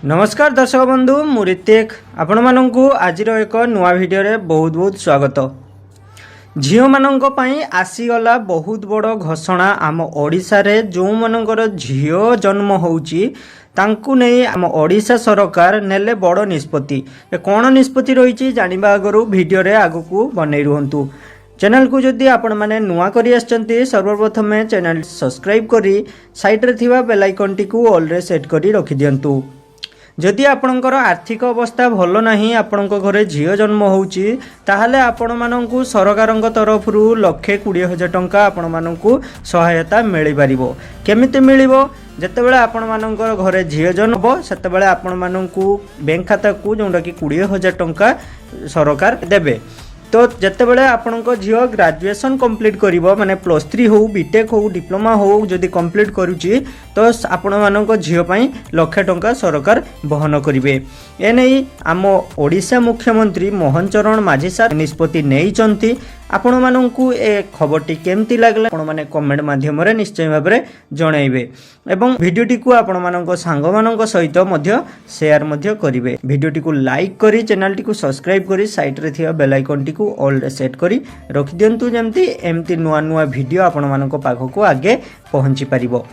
नमस्कार दर्शक बंधु मु ऋतिक आपण मानू आज एक नुआ भिडियो रे बहुत बहुत स्वागत। झील मानक आसीगला बहुत बड़ घोषणा आम ओडिशा रे जो मानकर झील जन्म होउची तांकु नहीं आम ओडिशा सरकार नेले बड़ निष्पत्ति कौन निष्पत्ति रही जानिबा आगरू भिडियो रे आगकू बनै रुहंतु। चैनल को जदि आपण माने नुआ करी आछंती सर्वप्रथम चैनल सब्सक्राइब करी साइड रे थिबा बेल आइकन टी को ऑल रे सेट करी रखि दियंतु। जदि आपणकर आर्थिक अवस्था भल नहीं आपण घरे झील जन्म होउची ताहले आपण माननकु सरकारक तरफ रु 1,20,000 टंका आपण माननकु सहायता मिली पारिबो। केमिति मिलिबो जेतेबेले आपण माननकर घरे झील जन्म हो सेतेबेले आपण माननकु बैंक खाता को जोंडा कि 20,000 टंका सरकार देबे। तो जितेबाला आपण झील ग्रेजुएशन कंप्लीट करिवो माने +3 हो बीटेक हो डिप्लोमा हो जदि कंप्लीट करूची तो आपण मानक झील पई 1,00,000 टंका सरकार बहन करिवे। एने आम ओडिशा मुख्यमंत्री मोहन चरण माझी सार निष्पत्ति नेइचंती। आपण मानकु ए खबरटी केमती लागला आपण माने कमेंट माध्यम रे निश्चय भाव में जणाइबे एवं भिडियोटी को आपण मानक सांग मानक सहित मध्य शेयर मध्य करिवे। भिडियोटी को लाइक करी चैनल टी को सब्सक्राइब करी साइड रे थिया बेल आइकन टी को ऑल रे सेट करी रखि दियंतु जेमती एमती नुआ नुआ भिडियो आपण मानक पाखो को आगे पहुंची परिबो।